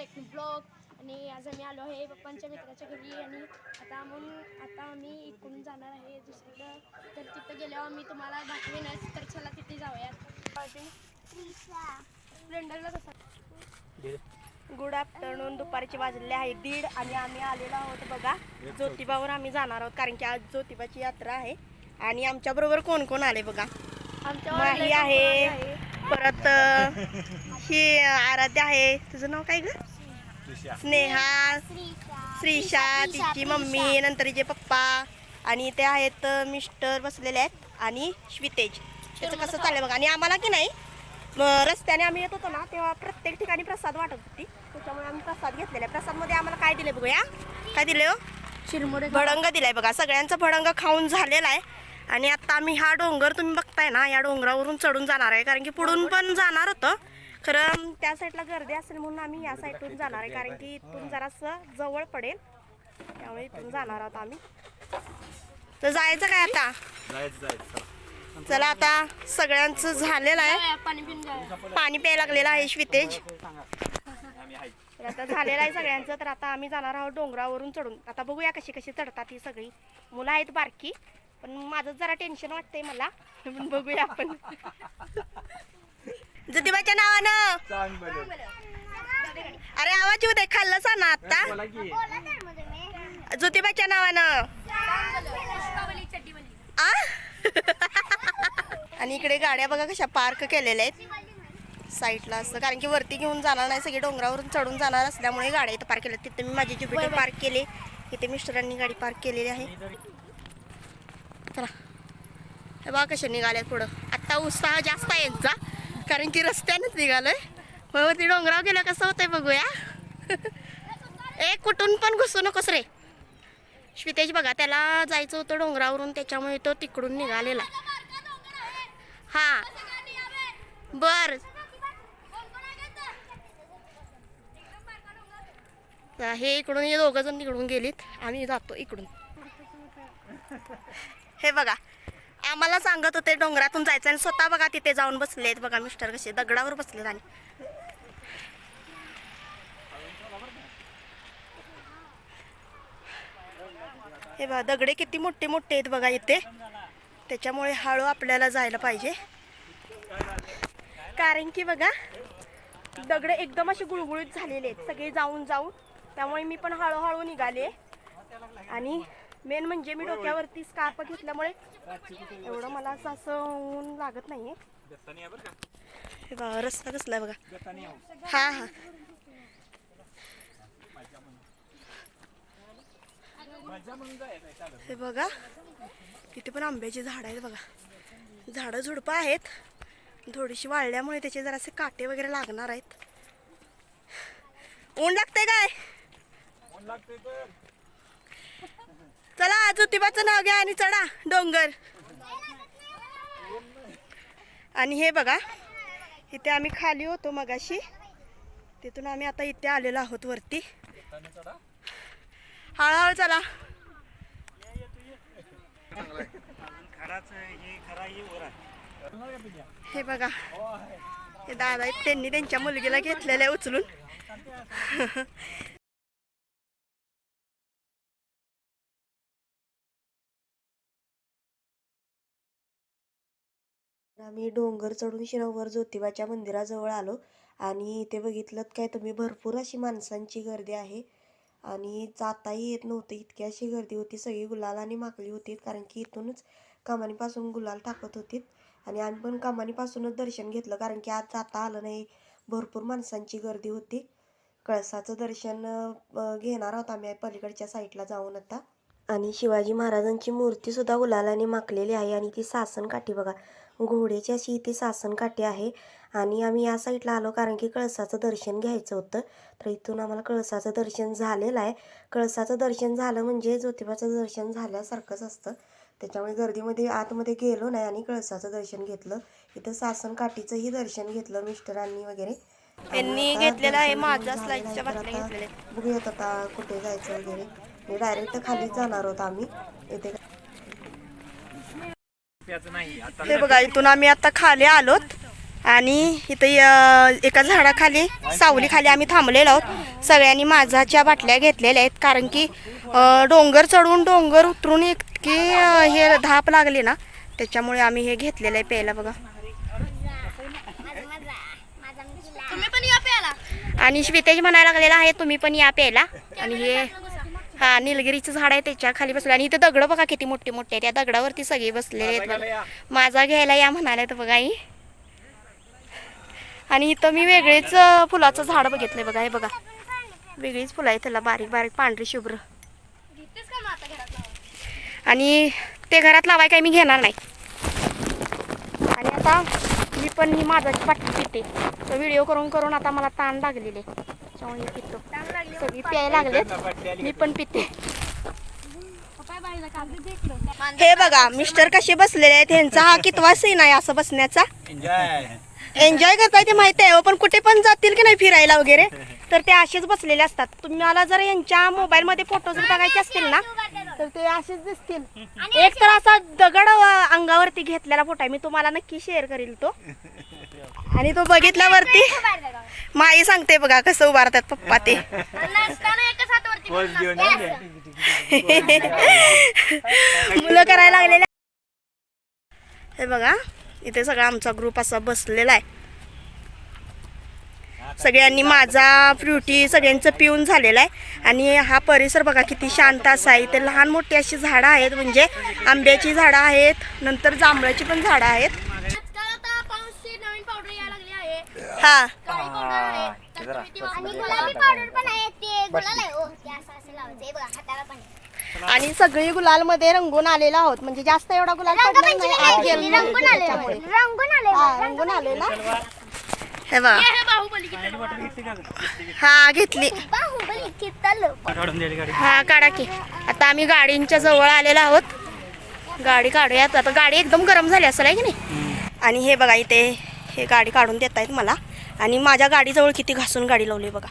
एक ब्लॉग. आणि आज आम्ही आलो आहे पप्पांच्या मित्राच्या घरी आणि आता आम्ही इकडून जाणार आहे दुसरीकडं. तर तिथं गेल्यावर आम्ही तुम्हाला दाखवेनच. तर चला तिथे जाऊयात. स्प्लेंडरला कसा. Good afternoon. दुपारचे वाजलेले आहे 1:30 आणि आम्ही आलेलो आहोत बघा ज्योतिबावर आम्ही जाणार आहोत कारण की आज ज्योतिबाची यात्रा आहे. आणि आमच्या बरोबर कोण कोण आले बघा. माही आहे, परत ही आराध्या आहे. तुझं नाव काय ग? स्नेहा, श्रीषा, तिची मम्मी, नंतर तिचे पप्पा आणि ते आहेत मिस्टर बसलेले आहेत आणि श्वितेज. त्याचं कसं चाललंय बघा. आणि आम्हाला की नाही रस्त्याने आम्ही येत होतो ना तेव्हा प्रत्येक ठिकाणी प्रसाद वाटत होती. त्याच्यामुळे आम्ही प्रसाद घेतलेला आहे. प्रसादमध्ये आम्हाला काय दिले बघूया. काय दिले हो? चिरमुरे भडंग दिलाय बघा. सगळ्यांचा भडंग खाऊन झालेला आहे. आणि आता आम्ही हा डोंगर तुम्ही बघताय ना, या डोंगरावरून चढून जाणार आहे कारण की पुढून पण जाणार होतं खरं त्या साईडला गर्दी असेल म्हणून आम्ही या साईडून जाणार आहे कारण की इथून जरासं जवळ पडेल त्यामुळे इथून जाणार आहोत आम्ही. तर जायचं काय आता? चला आता सगळ्यांचं झालेलं आहे. पाणी प्यायला लागलेलं आहे श्वितेज. आता झालेलं आहे सगळ्यांचं. तर आता आम्ही जाणार आहोत डोंगरावरून चढून. आता बघूया कशी कशी चढतात ही सगळी. मुलं आहेत बारकी पण माझं जरा टेन्शन वाटतंय मला. पण बघूया आपण. ज्योतिबाच्या नावानं अरे आवाज येऊ दे. खाल्लं ना आता. ज्योतिबाच्या नावानं आणि इकडे गाड्या बघा कशा पार्क केलेल्या आहेत साईडला असं कारण की वरती घेऊन जाणार नाही. सगळे डोंगरावरून चढून जाणार असल्यामुळे गाड्या इथं पार्क केल्या. तिथे मी माझी ज्युपिटर पार्क केले. इथे मिस्टरांनी गाडी पार्क केलेली आहे. चला हे बघा कसे निघाले पुढं. आत्ता उत्साह जास्त आहे यांचा कारण की रस्त्यानेच निघालोय. मग वरती डोंगरावर गेलं कसं होतंय बघूया. कुठून पण घुसू नकोस रे. श्वितेज बघा त्याला जायचं होतं डोंगरावरून त्याच्यामुळे तो तिकडून निघालेला. हा बर हे इकडून हे दोघं जण तिकडून गेलीत. आम्ही जातो इकडून. हे बघा आम्हाला सांगत होते डोंगरातून जायचं आणि स्वतः बघा तिथे जाऊन बसलेत. बघा मिस्टर कसे दगडावर बसलेत. आणि हे बघा दगडे किती मोठे मोठे आहेत बघा इथे. त्याच्यामुळे हळू आपल्याला जायला पाहिजे कारण की बघा दगडे एकदम असे गुळगुळीत झालेले आहेत सगळे जाऊन जाऊन. त्यामुळे मी पण हळूहळू निघाले. आणि मेन म्हणजे मी डोक्यावरती स्कार्फ घेतल्यामुळे एवढं मला असं ऊन लागत नाहीये. हे बघा रस्ता कसला आहे बघा. हा हा हे बघा तिथे पण आंब्याची झाड आहेत बघा. झाडं झुडपं आहेत. थोडीशी वाळल्यामुळे त्याचे जरासे काटे वगैरे लागणार आहेत. ऊन लागतंय काय? चला ज्योतिबाचं नाव घ्या आणि चढा डोंगर. आणि हे बघा इथे आम्ही खाली होतो मगाशी तिथून आम्ही आता इथे आलेलो आहोत वरती. हळूहळू चला. हे बघा हे दादा आहेत त्यांनी त्यांच्या मुलगीला घेतलेलं आहे उचलून. आम्ही डोंगर चढून शिरवर ज्योतिबाच्या मंदिराजवळ आलो आणि इथे बघितलं काय तुम्ही भरपूर अशी माणसांची गर्दी आहे. आणि जाताही येत नव्हतं इतकी अशी गर्दी होती. सगळी गुलालाने माखली होती कारण की इथूनच कमानीपासून गुलाल टाकत होती. आणि आम्ही पण कमानीपासूनच दर्शन घेतलं कारण की आज जाता आलं नाही. भरपूर माणसांची गर्दी होती. कळसाचं दर्शन घेणार आहोत आम्ही पलीकडच्या साईडला जाऊन आता. आणि शिवाजी महाराजांची मूर्ती सुद्धा गुलालाने माखलेली आहे. आणि ती सासन काठी बघा घोड्याची अशी ती सासन काठी आहे. आणि आम्ही या साईडला आलो कारण की कळसाचं दर्शन घ्यायचं होतं. तर इथून आम्हाला कळसाचं दर्शन झालेलं आहे. कळसाचं दर्शन झालं म्हणजे ज्योतिबाचं दर्शन झाल्यासारखंच असतं. त्याच्यामुळे गर्दीमध्ये आतमध्ये गेलो नाही आणि कळसाचं दर्शन घेतलं. इथं सासन काठीचंही दर्शन घेतलं मिस्टरांनी वगैरे. यांनी घेतलेलं आहे माझ्या स्लाईडच्या बातम्या घेतलेल्या. बघूयात आता कुठे जायचं वगैरे. मी डायरेक्ट खालीच जाणार आहोत आम्ही. इथे हे बघा इथून आम्ही आता खाली आलोत आणि इथं एका झाडाखाली सावलीखाली आम्ही थांबलेलो आहोत. सगळ्यांनी माझाच्या बाटल्या घेतलेल्या आहेत कारण की डोंगर चढून डोंगर उतरून इतकी हे धाप लागली ना, त्याच्यामुळे आम्ही हे घेतलेलं आहे प्यायला बघा. तुम्ही पण या प्यायला. आणि श्वेतेज म्हणायला लागलेला आहे तुम्ही पण या प्यायला. आणि हे हा निलगिरीचं झाड आहे त्याच्या खाली बसलं. आणि इथे दगड बघा किती मोठे मोठे आहेत. त्या दगडावरती सगळे बसलेले आहेत बघा. माझा घ्यायला या म्हणाले तर बघा ही. आणि इथं मी वेगळेच फुलाचं झाड बघितलंय बघा. हे बघा वेगळीच फुलं आहेत त्याला, बारीक बारीक पांढरी शुभ्र. आणि ते घरात लावाय काही मी घेणार नाही. आणि आता मी पण ही माझाची पाठी पिते. तर व्हिडिओ करून करून आता मला ताण लागलेले त्यामुळे पितो. सगळी प्यायला लागलेत, मी पण पिते. हे बघा मिस्टर कसे बसलेले आहेत. ह्यांचा हा कितवा सीन आहे असं बसण्याचा. एन्जॉय करताय ते माहिती आहे, पण कुठे पण जातील की नाही फिरायला वगैरे तर ते असेच बसलेले असतात. तुम्हाला जर यांच्या मोबाईलमध्ये फोटो जर बघायचे असतील ना तर ते असेच दिसतील. एक तर असा दगड अंगावरती घेतलेला फोटो आहे, मी तुम्हाला नक्की शेअर करील तो. आणि तो बघितल्यावरती माई सांगते बघा कसं उभारतात पप्पा ते. मुलं करायला लागलेले. हे बघा इथे सगळा आमचा ग्रुप असा बसलेला आहे. सगळ्यांनी माझा फ्रुटी सगळ्यांचं पिऊन झालेला आहे. आणि हा परिसर बघा किती शांत असा आहे. इथे लहान मोठी अशी झाडं आहेत, म्हणजे आंब्याची झाडं आहेत, नंतर जांभळाची पण झाडं आहेत. हा आणि सगळी गुलाल मध्ये रंगून आलेलो आहोत, म्हणजे जास्त एवढा गुलाल पडला नाही, आत गेलो नाही त्याच्यामुळे. रंगून आले ना. हे बघा हा घेतली. हा काढा की. आता आम्ही गाडींच्या जवळ आलेलो आहोत. गाडी काढूयात आता. गाडी एकदम गरम झाली असेल आहे की नाही. आणि हे बघा इथे हे गाडी काढून देत आहेत मला. आणि माझ्या गाडीजवळ किती घासून गाडी लावली बघा.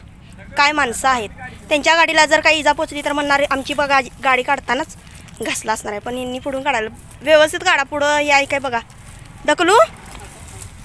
काय माणसं आहेत. त्यांच्या गाडीला जर काही इजा पोचली तर म्हणणार आमची बघा गाडी काढतानाच घासला असणार आहे. पण यांनी पुढून काढायला व्यवस्थित काढा. पुढं या काय बघा ढकलू.